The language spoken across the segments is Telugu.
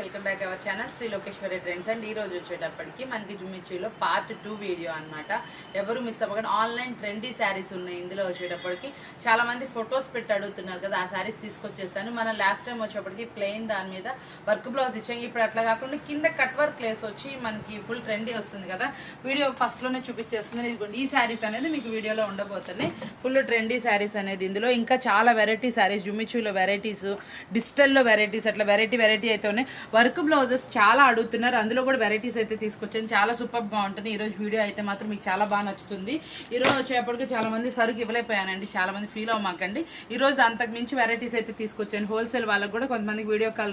Welcome back our channel Shri Lokeshwari trends and ఈ రోజు వచ్చేటప్పటికి మనకి జుమ్మిచ్చులో పార్ట్ 2 వీడియో అన్నమాట. ఎవరు మిస్ అవ్వకుండా ఆన్లైన్ ట్రెండీ శారీస్ ఉన్నాయి. ఇందులో వచ్చేటప్పటికి చాలా మంది ఫొటోస్ పెట్టి అడుగుతున్నారు కదా, ఆ శారీస్ తీసుకొచ్చేసాను. మనం లాస్ట్ టైం వచ్చేటప్పటికి ప్లెయిన్ దాని మీద వర్క్ బ్లౌజ్ ఇచ్చాం. ఇప్పుడు అట్లా కాకుండా కింద కట్ వర్క్ ప్లేస్ వచ్చి మనకి ఫుల్ ట్రెండీ వస్తుంది కదా, వీడియో ఫస్ట్ లోనే చూపించేస్తుంది. ఇదిగోండి ఈ శారీస్ అనేది మీకు వీడియోలో ఉండబోతున్నాయి. ఫుల్ ట్రెండీ శారీస్ అనేది ఇందులో ఇంకా చాలా వెరైటీ శారీస్, జుమ్మిచ్చులో వెరైటీస్, డిజిటల్లో వెరైటీస్, అట్లా వెరైటీ అయితే ఉన్నాయి. వర్క్ బ్లౌజెస్ చాలా అడుగుతున్నారు, అందులో కూడా వెరైటీస్ అయితే తీసుకొచ్చాను. చాలా సూపర్ గా ఉంటుంది. ఈ రోజు వీడియో అయితే మాత్రం మీకు చాలా బాగా నచ్చుతుంది. ఈ రోజు వచ్చేప్పటికి చాలా మంది సరుకు ఇవ్వలేకపోయానండి, చాలా మంది ఫీల్ అవ్వమాకండి. ఈ రోజు అంతకు మించి వెరైటీస్ అయితే తీసుకొచ్చాను. హోల్సేల్ వాళ్ళకి కూడా కొంతమందికి వీడియో కాల్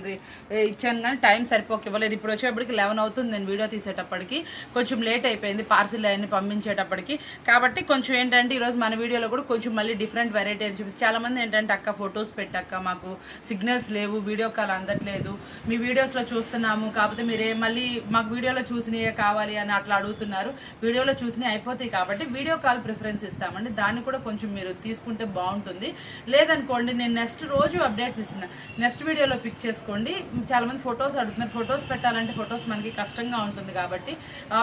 ఇచ్చాను, కానీ టైం సరిపోక ఇవ్వలేదు. ఇప్పుడు వచ్చేప్పటికి 11 అవుతుంది నేను వీడియో తీసేటప్పటికి, కొంచెం లేట్ అయిపోయింది పార్సిల్ అన్ని పంపించేటప్పటికి. కాబట్టి కొంచెం ఏంటంటే ఈరోజు మన వీడియోలో కూడా కొంచెం మళ్ళీ డిఫరెంట్ వెరైటీ అయితే చూపిస్తాను. చాలా మంది ఏంటంటే అక్క ఫొటోస్ పెట్టక్క, మాకు సిగ్నల్స్ లేవు, వీడియో కాల్ అందట్లేదు, మీ వీడియోస్లో చూస్తున్నాము, కాకపోతే మీరే మళ్ళీ మాకు వీడియోలో చూసినవి కావాలి అని అట్లా అడుగుతున్నారు. వీడియోలో చూసినవి అయిపోతాయి కాబట్టి వీడియో కాల్ ప్రిఫరెన్స్ ఇస్తామండి. దాన్ని కూడా కొంచెం మీరు తీసుకుంటే బాగుంటుంది. లేదనుకోండి నేను నెక్స్ట్ రోజు అప్డేట్స్ ఇస్తున్నా, నెక్స్ట్ వీడియోలో పిక్ చేసుకోండి. చాలా మంది ఫొటోస్ అడుగుతున్నారు, ఫొటోస్ పెట్టాలంటే ఫొటోస్ మనకి కష్టంగా ఉంటుంది కాబట్టి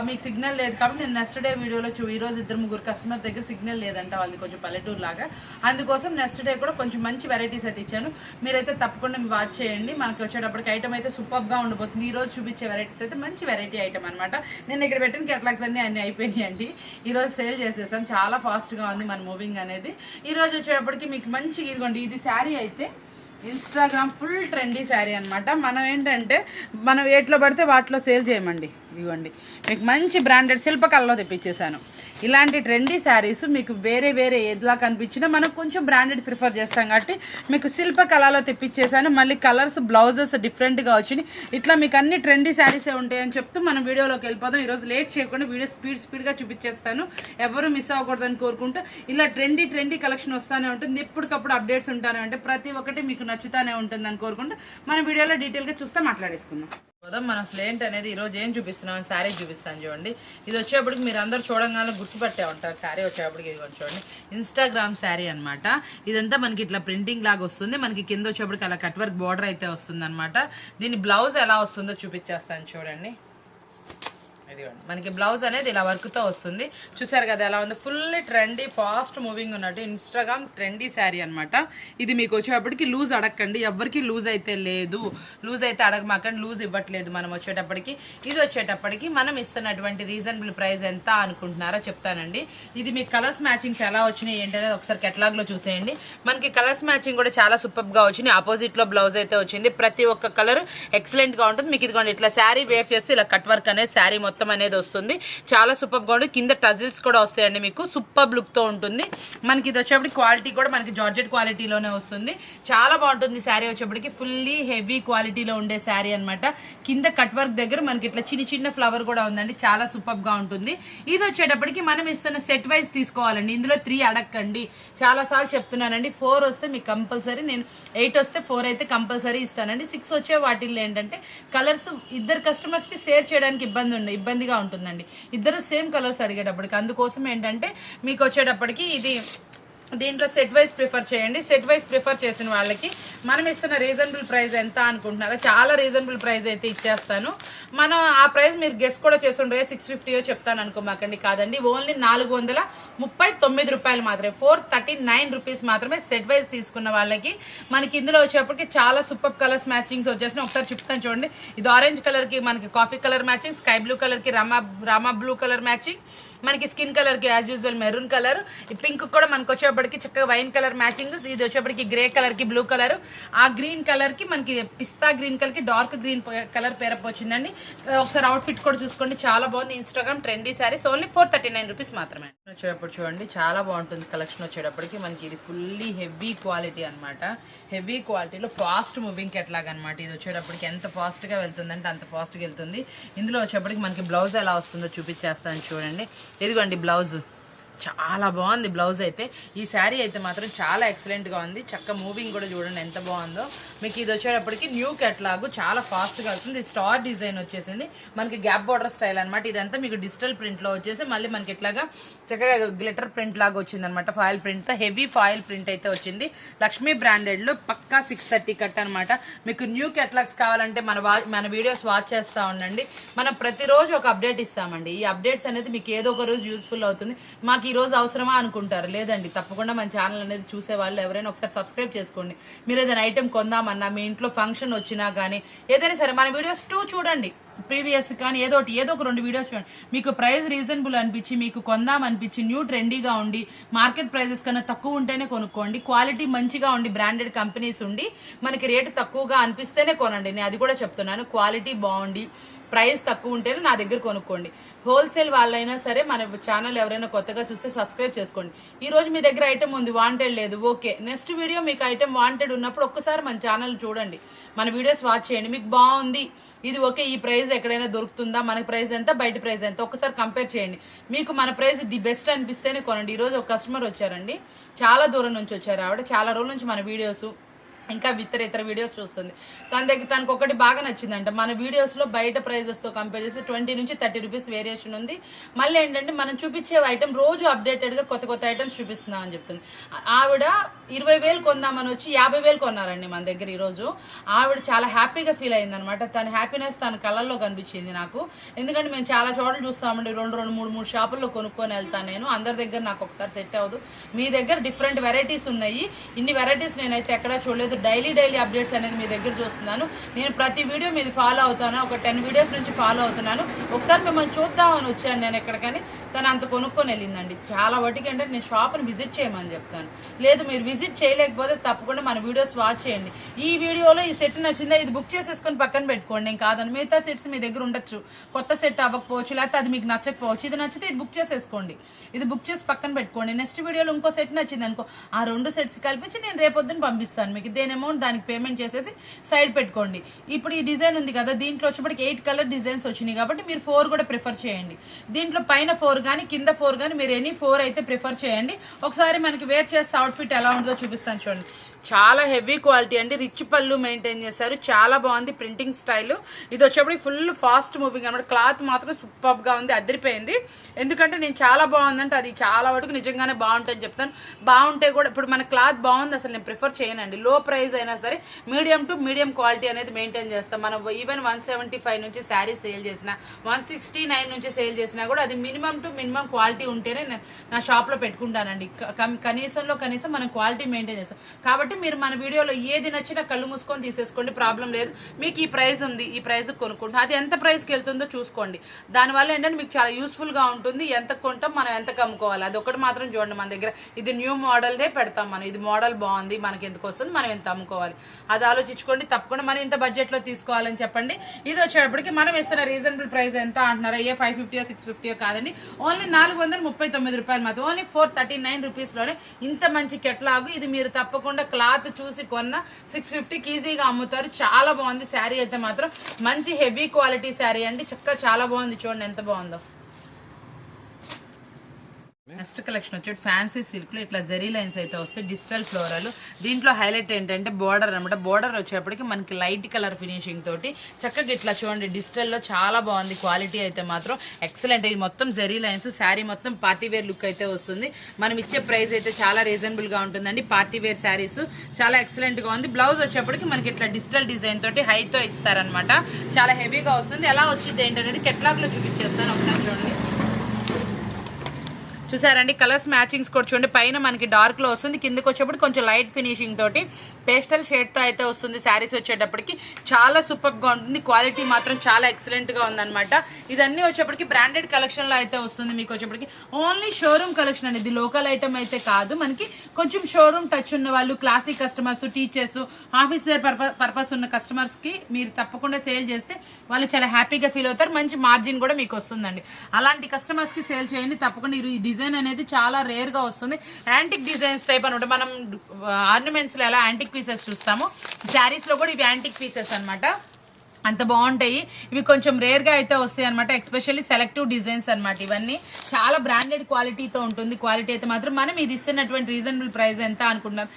మీకు సిగ్నల్ లేదు కాబట్టి నేను నెక్స్ట్ డే వీడియోలో ఈ రోజు 2-3 కస్టమర్ దగ్గర సిగ్నల్ లేదంట, వాళ్ళది కొంచెం పల్లెటూరు లాగా, అందుకోసం నెక్స్ట్ డే కూడా కొంచెం మంచి వెరైటీస్ అయితే ఇచ్చాను. మీరైతే తప్పకుండా వాచ్ చేయండి. మనకి వచ్చేటప్పటికి ఐటమ్ అయితే సూపర్ గా ఉండబోతుంది. ఈ రోజు చూపించే వెరైటీస్ అయితే మంచి వెరైటీ ఐటమ్ అనమాట. నేను ఇక్కడ పెట్టిన కేటలాగ్స్ అన్ని అయిపోయినాయండి. ఈ రోజు సేల్ చేసేసాం, చాలా ఫాస్ట్ గా ఉంది మన మూవింగ్ అనేది. ఈ రోజు వచ్చేటప్పటికి మీకు మంచి ఇదిగోండి, ఇది శారీ అయితే ఇన్స్టాగ్రామ్ ఫుల్ ట్రెండీ శారీ అనమాట. మనం ఏంటంటే మనం వేట్లో పడితే వాటిలో సేల్ చేయమండి. ఇదిగోండి మీకు మంచి బ్రాండెడ్ శిల్పకళలో తెప్పించేసాను. ఇలాంటి ట్రెండీ శారీస్ మీకు వేరే ఏదిలా కనిపించినా మనం కొంచెం బ్రాండెడ్ ప్రిఫర్ చేస్తాం కాబట్టి మీకు శిల్పకళలో తెప్పించేసాను. మళ్ళీ కలర్స్ బ్లౌజెస్ డిఫరెంట్గా వచ్చినాయి. ఇట్లా మీకు అన్ని ట్రెండీ శారీసే ఉంటాయని చెప్తూ మనం వీడియోలోకి వెళ్ళిపోదాం. ఈరోజు లేట్ చేయకుండా వీడియో స్పీడ్గా చూపించేస్తాను, ఎవరు మిస్ అవ్వకూడదని కోరుకుంటూ. ఇలా ట్రెండీ కలెక్షన్ వస్తూనే ఉంటుంది, ఎప్పటికప్పుడు అప్డేట్స్ ఉంటానే ఉంటాయి, ప్రతి ఒక్కటి మీకు నచ్చుతానే ఉంటుందని కోరుకుంటూ మన వీడియోలో డీటెయిల్గా చూస్తే మాట్లాడేసుకుందాం. మనం ఫ్లేంట్ అనేది ఈరోజు ఏం చూపిస్తున్నాం, శారీ చూపిస్తాను చూడండి. ఇది వచ్చేప్పటికి మీరు అందరు చూడంగానే గుర్తుపట్టే ఉంటారు. శారీ వచ్చేప్పటికి ఇది చూడండి, ఇన్స్టాగ్రామ్ శారీ అనమాట. ఇదంతా మనకి ఇట్లా ప్రింటింగ్ లాగా వస్తుంది. మనకి కింద వచ్చేప్పటికి అలా కట్ వర్క్ బార్డర్ అయితే వస్తుంది అనమాట. దీని బ్లౌజ్ ఎలా వస్తుందో చూపించేస్తాను చూడండి. మనకి బ్లౌజ్ అనేది ఇలా వర్క్తో వస్తుంది. చూసారు కదా ఎలా ఉంది, ఫుల్ ట్రెండీ ఫాస్ట్ మూవింగ్ ఉన్నట్టు ఇన్స్టాగ్రామ్ ట్రెండీ శారీ అనమాట. ఇది మీకు వచ్చేటప్పటికి లూజ్ అడగండి, ఎవరికి లూజ్ అయితే లేదు, లూజ్ అయితే అడగమాకండి, లూజ్ ఇవ్వట్లేదు మనం వచ్చేటప్పటికి. ఇది వచ్చేటప్పటికి మనం ఇస్తున్నటువంటి రీజనబుల్ ప్రైస్ ఎంత అనుకుంటున్నారో చెప్తానండి. ఇది మీకు కలర్స్ మ్యాచింగ్స్ ఎలా వచ్చినాయి ఏంటనేది ఒకసారి కెటలాగ్లో చూసేయండి. మనకి కలర్స్ మ్యాచింగ్ కూడా చాలా సూపర్గా వచ్చినాయి. ఆపోజిట్లో బ్లౌజ్ అయితే వచ్చింది, ప్రతి ఒక్క కలర్ ఎక్సలెంట్గా ఉంటుంది. మీకు ఇదిగోండి ఇట్లా శారీ వేర్ చేస్తే ఇలా కట్ వర్క్ అనేది శారీ మొత్తం అనేది వస్తుంది. చాలా సూపర్ గా ఉంటుంది. కింద టజిల్స్ కూడా వస్తాయండి, మీకు సూపర్ లుక్ తో ఉంటుంది. మనకి ఇది వచ్చేప్పటికి క్వాలిటీ కూడా మనకి జార్జెట్ క్వాలిటీలోనే వస్తుంది. చాలా బాగుంటుంది శారీ వచ్చేప్పటికి, ఫుల్లీ హెవీ క్వాలిటీలో ఉండే శారీ అనమాట. కింద కట్ వర్క్ దగ్గర మనకి ఇట్లా చిన్న ఫ్లవర్ కూడా ఉందండి, చాలా సూపర్ గా ఉంటుంది. ఇది వచ్చేటప్పటికి మనం ఇస్తున్న సెట్ వైజ్ తీసుకోవాలండి. ఇందులో 3 అడగండి, చాలా సార్లు చెప్తున్నానండి. 4 వస్తే మీకు కంపల్సరీ, నేను 8 వస్తే 4 అయితే కంపల్సరీ ఇస్తానండి. 6 వచ్చే వాటిల్లో ఏంటంటే కలర్స్ ఇద్దరు కస్టమర్స్ కి షేర్ చేయడానికి ఇబ్బందిగా ఉంటుందండి, ఇద్దరు సేమ్ కలర్స్ అడిగేటప్పటికి. అందుకోసం ఏంటంటే మీకు వచ్చేటప్పటికి ఇది దీంట్లో సెట్ వైజ్ ప్రిఫర్ చేయండి. సెట్ వైజ్ ప్రిఫర్ చేసిన వాళ్ళకి మనం ఇస్తున్న రీజనబుల్ ప్రైస్ ఎంత అనుకుంటున్నారో, చాలా రీజనబుల్ ప్రైస్ అయితే ఇచ్చేస్తాను. మనం ఆ ప్రైస్ మీరు గెస్ కూడా చేస్తుండే 650 చెప్తాను అనుకోమాకండి, కాదండి, ఓన్లీ 439 రూపాయలు మాత్రమే, 439 రూపీస్ మాత్రమే సెట్ వైజ్ తీసుకున్న వాళ్ళకి. మనకి ఇందులో వచ్చేప్పటికి చాలా సూపర్ కలర్స్ మ్యాచింగ్స్ వచ్చేసిన ఒకసారి చెప్తాను చూడండి. ఇది ఆరెంజ్ కలర్ కి మనకి coffee colour matching, sky blue colour కి రామా బ్లూ కలర్ మ్యాచింగ్, మనకి స్కిన్ కలర్ కి యాజ్ యూజువల్ మెరూన్ కలర్, ఈ పింక్ కూడా మనకి వచ్చేప్పటికి చక్కగా వైన్ కలర్ మ్యాచింగ్, ఇది వచ్చేప్పటికి గ్రే కలర్ కి బ్లూ కలర్, ఆ గ్రీన్ కలర్ కి మనకి పిస్తా గ్రీన్ కలర్ కి డార్క్ గ్రీన్ కలర్ పేరప్ వచ్చిందండి. ఒకసారి అవుట్ ఫిట్ కూడా చూసుకోండి, చాలా బాగుంది. Instagram trendy saris only 439 rupees మాత్రమే. వచ్చేటప్పుడు చూడండి చాలా బాగుంటుంది కలెక్షన్. వచ్చేటప్పటికి మనకి ఇది ఫుల్లీ హెవీ క్వాలిటీ అనమాట. హెవీ క్వాలిటీలో ఫాస్ట్ మూవింగ్ కెట్లాగ్ అనమాట. ఇది వచ్చేటప్పటికి ఎంత ఫాస్ట్ గా వెళ్తుందంటే అంత ఫాస్ట్ గా వెళ్తుంది. ఇందులో వచ్చేప్పటికి మనకి బ్లౌజ్ ఎలా వస్తుందో చూపించేస్తాను చూడండి. ఇదిగోండి బ్లౌజ్, చాలా బాగుంది బ్లౌజ్ అయితే. ఈ శారీ అయితే మాత్రం చాలా ఎక్సలెంట్గా ఉంది. చక్క మూవింగ్ కూడా చూడండి ఎంత బాగుందో. మీకు ఇది వచ్చేటప్పటికి న్యూ కేటలాగ్, చాలా ఫాస్ట్గా వెళ్తుంది. స్టార్ డిజైన్ వచ్చేసింది, మనకి గ్యాప్ బార్డర్ స్టైల్ అనమాట. ఇదంతా మీకు డిజిటల్ ప్రింట్లో వచ్చేసి మళ్ళీ మనకి ఇట్లాగా చక్కగా గ్లిటర్ ప్రింట్ లాగా వచ్చింది అనమాట. ఫాయిల్ ప్రింట్తో హెవీ ఫాయిల్ ప్రింట్ అయితే వచ్చింది. లక్ష్మీ బ్రాండెడ్లో పక్కా 630 కట్ అనమాట. మీకు న్యూ కేటలాగ్స్ కావాలంటే మన వీడియోస్ వాచ్ చేస్తూ ఉండండి. మనం ప్రతిరోజు ఒక అప్డేట్ ఇస్తామండి. ఈ అప్డేట్స్ అనేది మీకు ఏదో ఒక రోజు యూస్ఫుల్ అవుతుంది. మాకు ఈ రోజు అవసరమా అనుకుంటారు, లేదండి తప్పకుండా మన ఛానల్ అనేది చూసే వాళ్ళు ఎవరైనా ఒకసారి సబ్స్క్రైబ్ చేసుకోండి. మీరు ఏదైనా ఐటెం కొందామన్నా, మీ ఇంట్లో ఫంక్షన్ వచ్చినా కానీ ఏదైనా సరే మన వీడియోస్ 2 చూడండి, ప్రీవియస్ కానీ ఏదో ఒక 2 వీడియోస్ చూడండి. మీకు ప్రైస్ రీజనబుల్ అనిపించి, మీకు కొందాం అనిపించి, న్యూ ట్రెండీగా ఉండి, మార్కెట్ ప్రైజెస్ కన్నా తక్కువ ఉంటేనే కొనుక్కోండి. క్వాలిటీ మంచిగా ఉండి, బ్రాండెడ్ కంపెనీస్ ఉండి, మనకి రేటు తక్కువగా అనిపిస్తేనే కొనండి. నేను అది కూడా చెప్తున్నాను. క్వాలిటీ బాగుండి, ప్రైస్ తక్కువ ఉంటేనే నా దగ్గర కొనుక్కోండి. హోల్సేల్ వాళ్ళైనా సరే మన ఛానల్ ఎవరైనా కొత్తగా చూస్తే సబ్స్క్రైబ్ చేసుకోండి. ఈ రోజు మీ దగ్గర ఐటమ్ ఉంది, వాంటెడ్ లేదు, ఓకే, నెక్స్ట్ వీడియో మీకు ఐటమ్ వాంటెడ్ ఉన్నప్పుడు ఒక్కసారి మన ఛానల్ చూడండి, మన వీడియోస్ వాచ్ చేయండి. మీకు బాగుంది, ఇది ఓకే, ఈ ప్రైస్ ఎక్కడైనా దొరుకుతుందా, మన ప్రైస్ ఎంత, బయట ప్రైస్ ఎంత, ఒక్కసారి కంపేర్ చేయండి. మీకు మన ప్రైస్ ది బెస్ట్ అనిపిస్తేనే కొనండి. ఈరోజు ఒక కస్టమర్ వచ్చారండి, చాలా దూరం నుంచి వచ్చారు. ఆవిడ చాలా రోజుల నుంచి మన వీడియోస్ ఇంకా ఇతర వీడియోస్ చూస్తుంది. తనకు ఒకటి బాగా నచ్చిందంట, మన వీడియోస్లో బయట ప్రైజెస్తో కంపేర్ చేస్తే 20 నుంచి 30 రూపీస్ వేరియేషన్ ఉంది. మళ్ళీ ఏంటంటే మనం చూపించే ఐటమ్ రోజు అప్డేటెడ్గా కొత్త ఐటమ్స్ చూపిస్తున్నామని చెప్తుంది. ఆవిడ 20,000 కొందామని వచ్చి 50,000 కొన్నారండి మన దగ్గర ఈరోజు. ఆవిడ చాలా హ్యాపీగా ఫీల్ అయిందనమాట. తన హ్యాపీనెస్ తన కళ్ళల్లో కనిపించింది నాకు. ఎందుకంటే మేము చాలా చోట్ల చూస్తామండి, 2-3 షాపుల్లో కొనుక్కొని వెళ్తాను నేను. అందరి దగ్గర నాకు ఒకసారి సెట్ అవ్వదు. మీ దగ్గర డిఫరెంట్ వెరైటీస్ ఉన్నాయి. ఇన్ని వెరైటీస్ నేనైతే ఎక్కడా చూడలేదు. డైలీ అప్డేట్స్ అనేది మీ దగ్గర చూస్తున్నాను. నేను ప్రతి వీడియో మీది ఫాలో అవుతాను. ఒక 10 వీడియోస్ నుంచి ఫాలో అవుతున్నాను. ఒకసారి మిమ్మల్ని చూద్దామని వచ్చాను నేను ఎక్కడికని. తను అంత కొనుక్కొని వెళ్ళిందండి. చాలా వాటికి అంటే నేను షాప్ని విజిట్ చేయమని చెప్తాను. లేదు మీరు విజిట్ చేయలేకపోతే తప్పకుండా మన వీడియోస్ వాచ్ చేయండి. ఈ వీడియోలో ఈ సెట్ నచ్చిందా, ఇది బుక్ చేసేసుకొని పక్కన పెట్టుకోండి. నేను కాదని, మిగతా సెట్స్ మీ దగ్గర ఉండొచ్చు, కొత్త సెట్ అవ్వకపోవచ్చు, లేకపోతే అది మీకు నచ్చకపోవచ్చు. ఇది నచ్చితే ఇది బుక్ చేసేసుకోండి, ఇది బుక్ చేసి పక్కన పెట్టుకోండి. నెక్స్ట్ వీడియోలో ఇంకో సెట్ నచ్చింది అనుకో, ఆ 2 సెట్స్ కల్పించి నేను రేపొద్దున పంపిస్తాను మీకు. దేని అమౌంట్ దానికి పేమెంట్ చేసేసి సైడ్ పెట్టుకోండి. ఇప్పుడు ఈ డిజైన్ ఉంది కదా, దీంట్లో వచ్చేప్పటికి 8 కలర్ డిజైన్స్ వచ్చినాయి కాబట్టి మీరు 4 కూడా ప్రిఫర్ చేయండి. దీంట్లో పైన 4 కానీ కింద 4 కానీ మీరు ఎనీ 4 అయితే ప్రిఫర్ చేయండి. ఒకసారి మనకి వేర్ చేస్తే అవుట్ఫిట్ ఎలా ఉంటుందో చూపిస్తాను చూడండి. చాలా హెవీ క్వాలిటీ అండి, రిచ్ పళ్ళు మెయింటైన్ చేశారు, చాలా బాగుంది ప్రింటింగ్ స్టైల్. ఇది వచ్చేప్పటికి ఫుల్ ఫాస్ట్ మూవింగ్ అనమాట. క్లాత్ మాత్రం సూపర్గా ఉంది, అదిరిపోయింది. ఎందుకంటే నేను చాలా బాగుందంటే అది చాలా వరకు నిజంగానే బాగుంటుందని చెప్తాను. బాగుంటే కూడా ఇప్పుడు మన క్లాత్ బాగుంది అసలు నేను ప్రిఫర్ చేయనండి. లో ప్రైస్ అయినా సరే మీడియం టు మీడియం క్వాలిటీ అనేది మెయింటైన్ చేస్తాం. మనం ఈవెన్ 175 నుంచి శారీ సేల్ చేసిన, 169 నుంచి సేల్ చేసినా కూడా అది మినిమం టు మినిమం క్వాలిటీ ఉంటేనే నా షాప్లో పెట్టుకుంటానండి. కనీసం మనం క్వాలిటీ మెయింటైన్ చేస్తాం. కాబట్టి మీరు మన వీడియోలో ఏది నచ్చినా కళ్ళు మూసుకొని తీసేసుకోండి, ప్రాబ్లం లేదు. మీకు ఈ ప్రైస్ ఉంది, ఈ ప్రైస్ కొనుక్కుంటాం, అది ఎంత ప్రైస్కి వెళ్తుందో చూసుకోండి. దానివల్ల ఏంటంటే మీకు చాలా యూస్ఫుల్గా ఉంటుంది. ఎంత కొంటాం, మనం ఎంత అమ్ముకోవాలి, అది ఒకటి మాత్రం చూడండి. మన దగ్గర ఇది న్యూ మోడల్దే పెడతాం మనం. ఇది మోడల్ బాగుంది, మనకి ఎందుకు వస్తుంది, మనం ఎంత అమ్ముకోవాలి, అది ఆలోచించుకోండి. తప్పకుండా మనం ఇంత బడ్జెట్లో తీసుకోవాలని చెప్పండి. ఇది వచ్చేటప్పటికి మనం ఇస్తున్న రీజనబుల్ ప్రైస్ ఎంత అంటున్నారా, 550 650 కాదండి, ఓన్లీ 439 రూపాయలు మాత్రం, ఓన్లీ 439 రూపీస్లోనే ఇంత మంచి కెట్లాగు. ఇది మీరు తప్పకుండా క్లాత్ చూసి కొన్న 650కి ఈజీగా అమ్ముతారు. చాలా బాగుంది శారీ అయితే మాత్రం, మంచి హెవీ క్వాలిటీ శారీ అండి. చక్కగా చాలా బాగుంది, చూడండి ఎంత బాగుందో. నెక్స్ట్ కలెక్షన్ వచ్చేది ఫ్యాన్సీ సిల్క్లో ఇట్లా జెరీ లైన్స్ అయితే వస్తాయి, డిజిటల్ ఫ్లోరల్. దీంట్లో హైలైట్ ఏంటంటే బోర్డర్ అనమాట. బోర్డర్ వచ్చేప్పటికి మనకి లైట్ కలర్ ఫినిషింగ్ తోటి చక్కగా ఇట్లా చూడండి, డిజిటల్లో చాలా బాగుంది. క్వాలిటీ అయితే మాత్రం ఎక్సలెంట్. ఇది మొత్తం జెరీ లైన్స్, శారీ మొత్తం పార్టీ వేర్ లుక్ అయితే వస్తుంది. మనం ఇచ్చే ప్రైస్ అయితే చాలా రీజనబుల్గా ఉంటుందండి. పార్టీ వేర్ శారీస్ చాలా ఎక్సలెంట్గా ఉంది. బ్లౌజ్ వచ్చేప్పటికి మనకి ఇట్లా డిజిటల్ డిజైన్ తోటి హైతో ఇస్తారనమాట. చాలా హెవీగా వస్తుంది. ఎలా వచ్చింది ఏంటనేది కెట్లాగ్లో చూపించేస్తాను, ఒకసారి చూడండి. చూసారండి, కలర్స్ మ్యాచింగ్స్ కూడా చూడండి. పైన మనకి డార్క్ లో వస్తుంది, కిందకి వచ్చేప్పుడు కొంచెం లైట్ ఫినిషింగ్ తోటి పేస్టల్ షేడ్ తో అయితే వస్తుంది. శారీస్ వచ్చేటప్పటికి చాలా సూపర్ గా ఉంటుంది. క్వాలిటీ మాత్రం చాలా ఎక్సలెంట్ గా ఉందన్నమాట. ఇదన్నీ వచ్చేప్పటికి బ్రాండెడ్ కలెక్షన్ లో అయితే వస్తుంది. మీకు వచ్చేప్పటికి ఓన్లీ షోరూమ్ కలెక్షన్ అనేది, లోకల్ ఐటమ్ అయితే కాదు. మనకి కొంచెం షోరూమ్ టచ్ ఉన్న వాళ్ళు, classic customers, teachers, office wear purpose ఉన్న కస్టమర్స్ కి మీరు తప్పకుండా సేల్ చేస్తే వాళ్ళు చాలా హ్యాపీగా ఫీల్ అవుతారు. మంచి మార్జిన్ కూడా మీకు వస్తుందండి. అలాంటి కస్టమర్స్ కి సేల్ చేయండి తప్పకుండా. ఈ డిజైన్ అనేది చాలా రేర్ గా వస్తుంది. యాంటిక్ డిజైన్స్ టైప్ అనమాట. మనం ఆర్నమెంట్స్ లో ఎలా యాంటిక్ పీసెస్ చూస్తామో, శారీస్ లో కూడా ఇవి యాంటిక్ పీసెస్ అనమాట. అంత బాగుంటాయి. ఇవి కొంచెం రేర్గా అయితే వస్తాయి అనమాట. ఎస్పెషల్లీ సెలెక్టివ్ డిజైన్స్ అనమాట. ఇవన్నీ చాలా బ్రాండెడ్ క్వాలిటీతో ఉంటుంది. క్వాలిటీ అయితే మాత్రం మనం ఇది ఇస్తున్నటువంటి రీజనబుల్ ప్రైస్ ఎంత అనుకుంటున్నారు?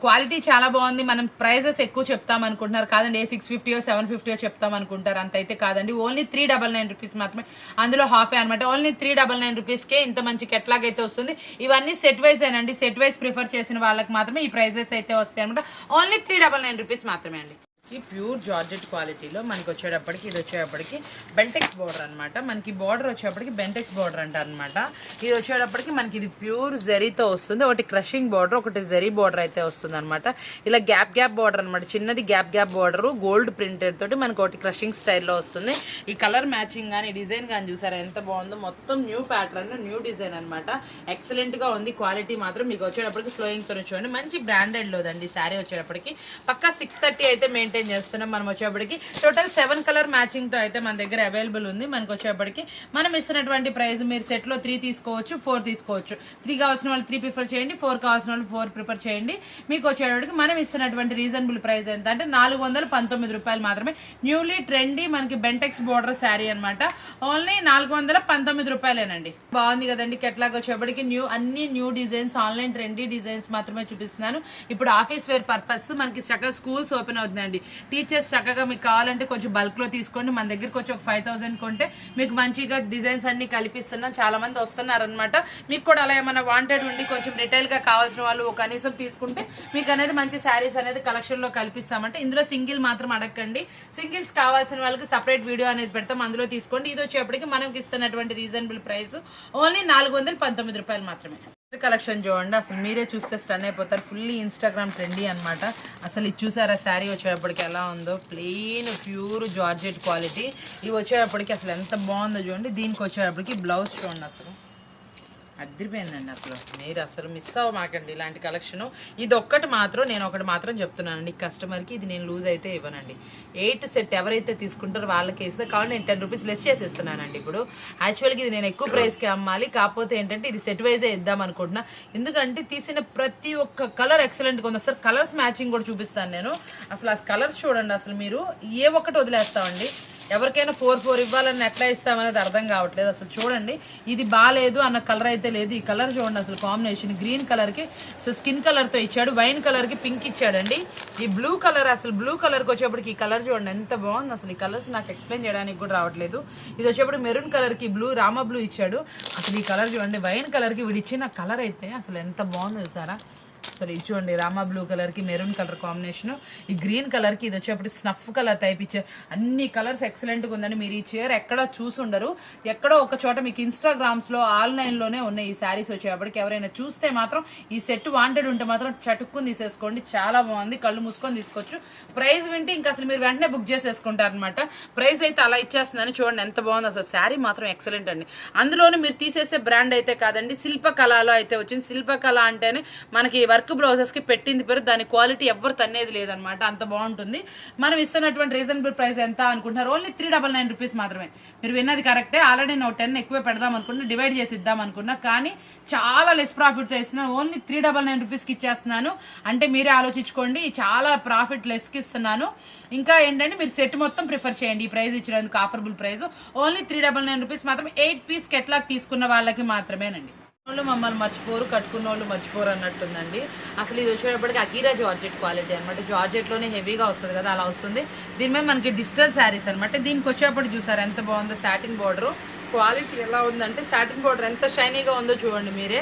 క్వాలిటీ చాలా బాగుంది. మనం ప్రైజెస్ ఎక్కువ చెప్తాం అనుకుంటున్నారు కాదండి. 650 750 చెప్తాం అనుకుంటారు. అంత అయితే కాదండి. ఓన్లీ 399 రూపీస్ మాత్రమే. అందులో హాఫే అనమాట. ఓన్లీ 399 రూపీస్కే ఇంత మంచి కెట్లాగ్ అయితే వస్తుంది. ఇవన్నీ సెట్ వైజ్ ఏనండి. సెట్ వైజ్ ప్రిఫర్ చేసిన వాళ్ళకి మాత్రమే ఈ ప్రైజెస్ అయితే వస్తాయి అనమాట. ఓన్లీ 399 రూపీస్ మాత్రమే అండి. ఈ ప్యూర్ జార్జెట్ క్వాలిటీలో మనకి వచ్చేటప్పటికి ఇది వచ్చేటప్పటికి బెంటెక్స్ బార్డర్ అనమాట. మనకి బార్డర్ వచ్చేటప్పటికి బెంటెక్స్ బార్డర్ అంటారు అనమాట. ఇది వచ్చేటప్పటికి మనకి ఇది ప్యూర్ జరీతో వస్తుంది. ఒకటి క్రషింగ్ బార్డర్, ఒకటి జరీ బార్డర్ అయితే వస్తుంది అనమాట. ఇలా గ్యాప్ బార్డర్ అనమాట. చిన్నది గ్యాప్ బార్డర్ గోల్డ్ ప్రింటెడ్ తోటి మనకి ఒకటి క్రషింగ్ స్టైల్లో వస్తుంది. ఈ కలర్ మ్యాచింగ్ కానీ డిజైన్ కానీ చూసారా ఎంత బాగుందో. మొత్తం న్యూ ప్యాటర్న్, న్యూ డిజైన్ అనమాట. ఎక్సలెంట్ గా ఉంది. క్వాలిటీ మాత్రం మీకు వచ్చేటప్పటికి ఫ్లోయింగ్ తో చూడండి. మంచి బ్రాండెడ్ లోదండి. శారీ వచ్చేటప్పటికి పక్కా 630 అయితే మెయింటైన్ చేస్తున్నాం. మనం వచ్చేప్పటికి టోటల్ 7 కలర్ మ్యాచింగ్ తో అయితే మన దగ్గర అవైలబుల్ ఉంది. మనకు వచ్చేప్పటికి మనం ఇస్తున్నటువంటి ప్రైస్ మీరు సెట్ లో 3 తీసుకోవచ్చు, 4 తీసుకోవచ్చు. 3 కావాల్సిన వాళ్ళు 3 ప్రిఫర్ చేయండి, 4 కావాల్సిన వాళ్ళు 4 ప్రిఫర్ చేయండి. మీకు వచ్చేటప్పటికి మనం ఇస్తున్నటువంటి రీజనబుల్ ప్రైస్ ఎంత అంటే 419 రూపాయలు మాత్రమే. న్యూలీ ట్రెండీ మనకి బెంటెక్స్ బోర్డర్ శారీ అనమాట. ఓన్లీ 419 రూపాయలేనండి. బాగుంది కదండి. కెట్లాగ్ వచ్చేప్పటికి అన్ని new designs, online trendy designs మాత్రమే చూపిస్తున్నాను. ఇప్పుడు ఆఫీస్ వేర్ పర్పస్ మనకి చక్కగా స్కూల్స్ ఓపెన్ అవుతుందండి. టీచర్స్ చక్కగా మీకు కావాలంటే కొంచెం బల్క్ లో తీసుకోండి. మన దగ్గరకు వచ్చి ఒక 5000 కొంటే మీకు మంచిగా డిజైన్స్ అన్ని కల్పిస్తున్నాం. చాలా మంది వస్తున్నారు అనమాట. మీకు కూడా అలా ఏమైనా వాంటెడ్ ఉండి కొంచెం రిటైల్ గా కావాల్సిన వాళ్ళు ఒక కనీసం తీసుకుంటే మీకు అనేది మంచి శారీస్ అనేది కలెక్షన్ లో కల్పిస్తామంటే. ఇందులో సింగిల్ మాత్రం అడగండి. సింగిల్స్ కావాల్సిన వాళ్ళకి సపరేట్ వీడియో అనేది పెడతాం, అందులో తీసుకోండి. ఇది వచ్చేప్పటికి మనకి ఇస్తున్నటువంటి రీజనబుల్ ప్రైస్ ఓన్లీ 419 రూపాయలు మాత్రమే. కలెక్షన్ చూడండి. అసలు మీరే చూస్తే స్టన్ అయిపోతారు. ఫుల్లీ ఇన్స్టాగ్రామ్ ట్రెండీ అనమాట. అసలు ఇది చూసారా శారీ వచ్చేటప్పటికి ఎలా ఉందో. Plain pure georgette quality. ఇవి వచ్చేటప్పటికి అసలు ఎంత బాగుందో చూడండి. దీనికి వచ్చేటప్పటికి బ్లౌజ్ చూడండి. అసలు అదిరిపోయిందండి. అసలు మీరు అసలు మిస్ అవ్వమాకండి ఇలాంటి కలెక్షన్. ఇది ఒక్కటి మాత్రం నేను ఒకటి మాత్రం చెప్తున్నానండి కస్టమర్కి. ఇది నేను లూజ్ అయితే ఇవ్వనండి. 8 సెట్ ఎవరైతే తీసుకుంటారో వాళ్ళకి ఇస్తే కాబట్టి నేను 10 రూపీస్ లెస్ చేసేస్తున్నానండి. ఇప్పుడు యాక్చువల్గా ఇది నేను ఎక్కువ ప్రైస్కి అమ్మాలి. కాకపోతే ఏంటంటే ఇది సెట్ వైజే ఇద్దాం అనుకుంటున్నా. ఎందుకంటే తీసిన ప్రతి ఒక్క కలర్ ఎక్సలెంట్గా ఉంది. అసలు కలర్స్ మ్యాచింగ్ కూడా చూపిస్తాను నేను. అసలు ఆ కలర్స్ చూడండి. అసలు మీరు ఏ ఒక్కటి వదిలేస్తామండి. ఎవరికైనా 4 ఇవ్వాలని ఎట్లా ఇస్తామనేది అర్థం కావట్లేదు. అసలు చూడండి. ఇది బాగాలేదు అన్న కలర్ అయితే లేదు. ఈ కలర్ చూడండి. అసలు కాంబినేషన్ గ్రీన్ కలర్కి స్కిన్ కలర్తో ఇచ్చాడు. వైన్ కలర్కి పింక్ ఇచ్చాడండి. ఈ బ్లూ కలర్ అసలు బ్లూ కలర్కి వచ్చేప్పటికి ఈ కలర్ చూడండి ఎంత బాగుంది. అసలు ఈ కలర్స్ నాకు ఎక్స్ప్లెయిన్ చేయడానికి కూడా రావట్లేదు. ఇది వచ్చేప్పుడు మెరూన్ కలర్కి బ్లూ రామ బ్లూ ఇచ్చాడు. అసలు ఈ కలర్ చూడండి. వైన్ కలర్కి వీడు ఇచ్చిన కలర్ అయితే అసలు ఎంత బాగుందో చూసారా. అసలు ఇది చూడండి. రామా బ్లూ కలర్కి మెరూన్ కలర్ కాంబినేషన్. ఈ గ్రీన్ కలర్కి ఇది వచ్చేప్పుడు స్నఫ్ కలర్ టైప్ ఇచ్చారు. అన్ని కలర్స్ ఎక్సలెంట్గా ఉందండి. మీరు ఈ చీర ఎక్కడో చూసుండరు. ఎక్కడో ఒక చోట మీకు ఇన్స్టాగ్రామ్స్లో ఆన్లైన్లోనే ఉన్నాయి ఈ శారీస్ వచ్చేప్పటికి. ఎవరైనా చూస్తే మాత్రం ఈ సెట్ వాంటెడ్ ఉంటే మాత్రం చటుక్కుని తీసేసుకోండి. చాలా బాగుంది. కళ్ళు మూసుకొని తీసుకోవచ్చు. ప్రైస్ వింటే ఇంకా అసలు మీరు వెంటనే బుక్ చేసేసుకుంటారు అనమాట. ప్రైస్ అయితే అలా ఇచ్చేస్తుందని చూడండి ఎంత బాగుంది. అసలు శారీ మాత్రం ఎక్సలెంట్ అండి. అందులోనే మీరు తీసేసే బ్రాండ్ అయితే కాదండి. శిల్పకళలో అయితే వచ్చింది. శిల్పకళ అంటేనే మనకి వర్క్ బ్లౌజెస్ కి పెట్టింది పేరు. దాని క్వాలిటీ ఎవరు తన్నేది లేదనమాట. అంత బాగుంటుంది. మనం ఇస్తున్నటువంటి రీజనబుల్ ప్రైస్ ఎంత అనుకుంటున్నారు? ఓన్లీ 399 రూపీస్ మాత్రమే. మీరు విన్నది కరెక్టే. ఆల్రెడీ నేను 10 ఎక్కువే పెడదాం అనుకున్నా, డివైడ్ చేసి ఇద్దాం అనుకున్నా, కానీ చాలా లెస్ ప్రాఫిట్ ఇస్తున్నాను. ఓన్లీ 399 రూపీస్కి ఇచ్చేస్తున్నాను. అంటే మీరే ఆలోచించుకోండి. చాలా ప్రాఫిట్ లెస్కి ఇస్తున్నాను. ఇంకా ఏంటంటే మీరు సెట్ మొత్తం ప్రిఫర్ చేయండి. ఈ ప్రైస్ ఇచ్చినందుకు ఆఫర్బుల్ ప్రైస్ ఓన్లీ 399 రూపీస్ మాత్రమే. 8 పీస్ కెట్లాగ్ తీసుకున్న వాళ్ళకి మాత్రమేనండి. వాళ్ళు మమ్మల్ని మర్చిపోరు, కట్టుకున్న వాళ్ళు మర్చిపోరు అన్నట్టుందండి. అసలు ఇది వచ్చేటప్పటికి అకీరా జార్జెట్ క్వాలిటీ అనమాట. జార్జెట్లోనే హెవీగా వస్తుంది కదా, అలా వస్తుంది. దీని మీద మనకి డిజిటల్ శారీస్ అనమాట. దీనికి వచ్చేటప్పుడు చూసారు ఎంత బాగుందో. సాటిన్ బార్డర్ క్వాలిటీ ఎలా ఉందంటే, సాటిన్ బార్డర్ ఎంత షైనీగా ఉందో చూడండి మీరే.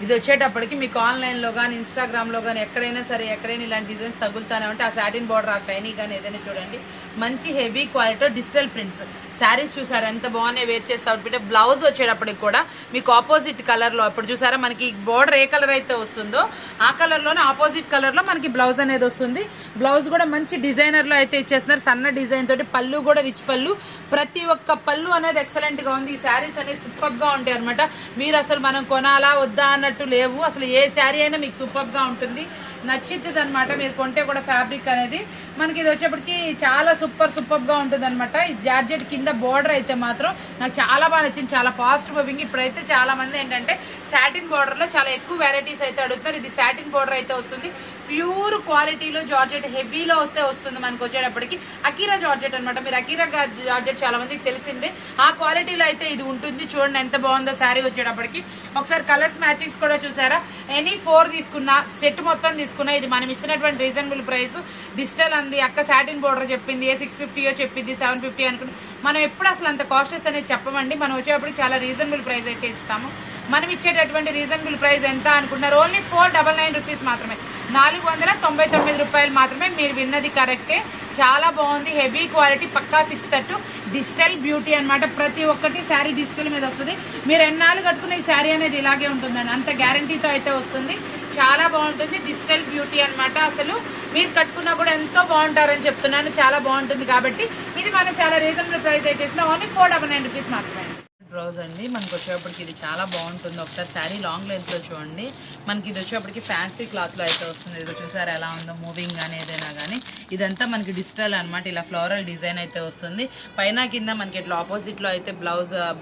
ఇది వచ్చేటప్పటికి మీకు ఆన్లైన్లో కానీ ఇన్స్టాగ్రామ్లో కానీ ఎక్కడైనా సరే ఎక్కడైనా ఇలాంటి డిజైన్స్ తగులుతానే ఉంటే ఆ సాటిన్ బార్డర్, ఆ షైనీ కానీ ఏదైనా చూడండి. మంచి heavy quality digital prints saris చూసారా ఎంత బాగున్నాయి. వేర్ చేస్తే అవుట్ఫిట్. బ్లౌజ్ వచ్చేటప్పటికి కూడా మీకు ఆపోజిట్ కలర్లో, ఇప్పుడు చూసారా మనకి బార్డర్ ఏ కలర్ అయితే వస్తుందో ఆ కలర్లోనే ఆపోజిట్ కలర్లో మనకి బ్లౌజ్ అనేది వస్తుంది. బ్లౌజ్ కూడా మంచి డిజైనర్లో అయితే ఇచ్చేస్తున్నారు. సన్న డిజైన్ తోటి. పళ్ళు కూడా రిచ్ పళ్ళు. ప్రతి ఒక్క పళ్ళు అనేది ఎక్సలెంట్గా ఉంది. ఈ శారీస్ అనేది సూపర్గా ఉంటాయి అనమాట. మీరు అసలు మనం కొనాలా వద్దా అన్నట్టు లేవు. అసలు ఏ శారీ అయినా మీకు సూపర్గా ఉంటుంది, నచ్చిద్ది అనమాట. మీరు కొంటే కూడా ఫ్యాబ్రిక్ అనేది మనకి ఇది వచ్చేప్పటికి చాలా సూపర్గా ఉంటుంది అనమాట. ఈ జార్జెట్ కింద బోర్డర్ అయితే మాత్రం నాకు చాలా బాగా నచ్చింది. చాలా ఫాస్ట్ మూవింగ్. ఇప్పుడైతే చాలా మంది ఏంటంటే సాటిన్ బోర్డర్లో చాలా ఎక్కువ వెరైటీస్ అయితే అడుగుతున్నారు. ఇది సాటిన్ బోర్డర్ అయితే వస్తుంది. ప్యూర్ క్వాలిటీలో జార్జెట్ హెవీలో వస్తుంది మనకు వచ్చేటప్పటికి అకీరా జార్జెట్ అనమాట. మీరు అకీరా జార్జెట్ చాలా మందికి తెలిసిందే, ఆ క్వాలిటీలో అయితే ఇది ఉంటుంది. చూడండి ఎంత బాగుందో శారీ వచ్చేటప్పటికి. ఒకసారి కలర్స్ మ్యాచింగ్స్ కూడా చూసారా, ఎనీ 4 తీసుకున్నా సెట్ మొత్తం తీసుకున్నా ఇది మనం ఇస్తున్నటువంటి రీజనబుల్ ప్రైస్. డిజిటల్ అంది అక్క సాటిన్ బోర్డర్ చెప్పింది, 650 చెప్పింది, 750 అనుకుంటే మనం ఎప్పుడు అసలు అంత కాస్టెస్ అనేది చెప్పమండి. మనం వచ్చేటప్పుడు చాలా రీజనబుల్ ప్రైస్ అయితే ఇస్తాము. మనం ఇచ్చేటటువంటి రీజనబుల్ ప్రైస్ ఎంత అనుకుంటున్నారు, ఓన్లీ 499 రూపీస్ మాత్రమే, 499 రూపాయలు మాత్రమే. మీరు విన్నది కరెక్టే, చాలా బాగుంది. హెవీ క్వాలిటీ, పక్కా 632 డిజిటల్ బ్యూటీ అనమాట. ప్రతి ఒక్కటి శారీ డిజిటల్ మీద వస్తుంది. మీరు ఎన్నాళ్ళు కట్టుకున్న ఈ శారీ అనేది ఇలాగే ఉంటుందండి, అంత గ్యారంటీతో అయితే వస్తుంది. చాలా బాగుంటుంది, డిజిటల్ బ్యూటీ అనమాట. అసలు మీరు కట్టుకున్నా కూడా ఎంతో బాగుంటారని చెప్తున్నాను, చాలా బాగుంటుంది. కాబట్టి ఇది మనం చాలా రీజనబుల్ ప్రైస్ అయితే ఇస్తున్నాం, ఓన్లీ 499 రూపీస్ మాత్రమే. బ్లౌజ్ అండి మనకు వచ్చేటప్పటికి ఇది చాలా బాగుంటుంది. ఒకసారి శారీ లాంగ్ లెంత్లో చూడండి. మనకి ఇది వచ్చేటప్పటికి ఫ్యాన్సీ క్లాత్లో అయితే వస్తుంది. ఇది చూసారు ఎలా ఉందో, మూవింగ్ కానీ ఏదైనా కానీ ఇదంతా మనకి డిజిటల్ అనమాట. ఇలా ఫ్లోరల్ డిజైన్ అయితే వస్తుంది. పైన కింద మనకి ఇట్లా ఆపోజిట్లో అయితే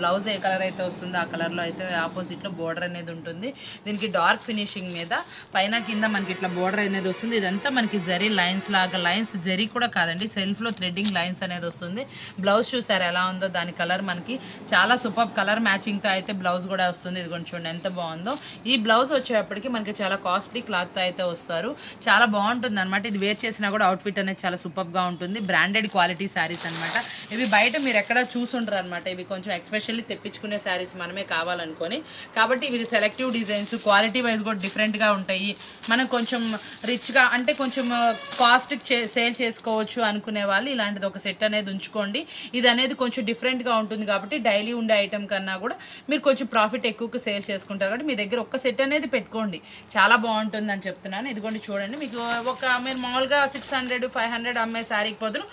బ్లౌజ్ ఏ కలర్ అయితే వస్తుందో ఆ కలర్లో అయితే ఆపోజిట్లో బోర్డర్ అనేది ఉంటుంది. దీనికి డార్క్ ఫినిషింగ్ మీద పైన కింద మనకి ఇట్లా బోర్డర్ అనేది వస్తుంది. ఇదంతా మనకి జరీ లైన్స్ లాగా, లైన్స్ జరీ కూడా కాదండి, సెల్ఫ్లో థ్రెడ్డింగ్ లైన్స్ అనేది వస్తుంది. బ్లౌజ్ చూసారు ఎలా ఉందో, దాని కలర్ మనకి చాలా సూపర్ కలర్ మ్యాచింగ్ తో అయితే బ్లౌజ్ కూడా వస్తుంది. ఇది కొంచెం చూడండి ఎంత బాగుందో. ఈ బ్లౌజ్ వచ్చేటప్పటికి మనకి చాలా కాస్ట్లీ క్లాత్ తో అయితే వస్తారు, చాలా బాగుంటుంది అనమాట. ఇది వేర్ చేసినా కూడా అవుట్ఫిట్ అనేది చాలా సూపర్ గా ఉంటుంది. బ్రాండెడ్ క్వాలిటీ శారీస్ అనమాట. ఇవి బయట మీరు ఎక్కడ చూసుంటారు అనమాట. ఇవి కొంచెం ఎక్స్పెషల్లీ తెప్పించుకునే శారీస్ మనమే కావాలనుకొని, కాబట్టి ఇవి సెలెక్టివ్ డిజైన్స్, క్వాలిటీ వైజ్ కూడా డిఫరెంట్ గా ఉంటాయి. మనం కొంచెం రిచ్ గా అంటే కొంచెం కాస్ట్ సేల్ చేసుకోవచ్చు అనుకునే వాళ్ళు ఇలాంటిది ఒక సెట్ అనేది ఉంచుకోండి. ఇది అనేది కొంచెం డిఫరెంట్ గా ఉంటుంది కాబట్టి డైలీ ఉండే ఐటమ్ కన్నా కూడా మీరు కొంచెం ప్రాఫిట్ ఎక్కువగా సేల్ చేసుకుంటారు కాబట్టి మీ దగ్గర ఒక్క సెట్ అనేది పెట్టుకోండి, చాలా బాగుంటుంది అని చెప్తున్నాను. ఇదిగోండి చూడండి, మీకు మీరు మామూలుగా 600 500 అమ్మే శారీకి బదులు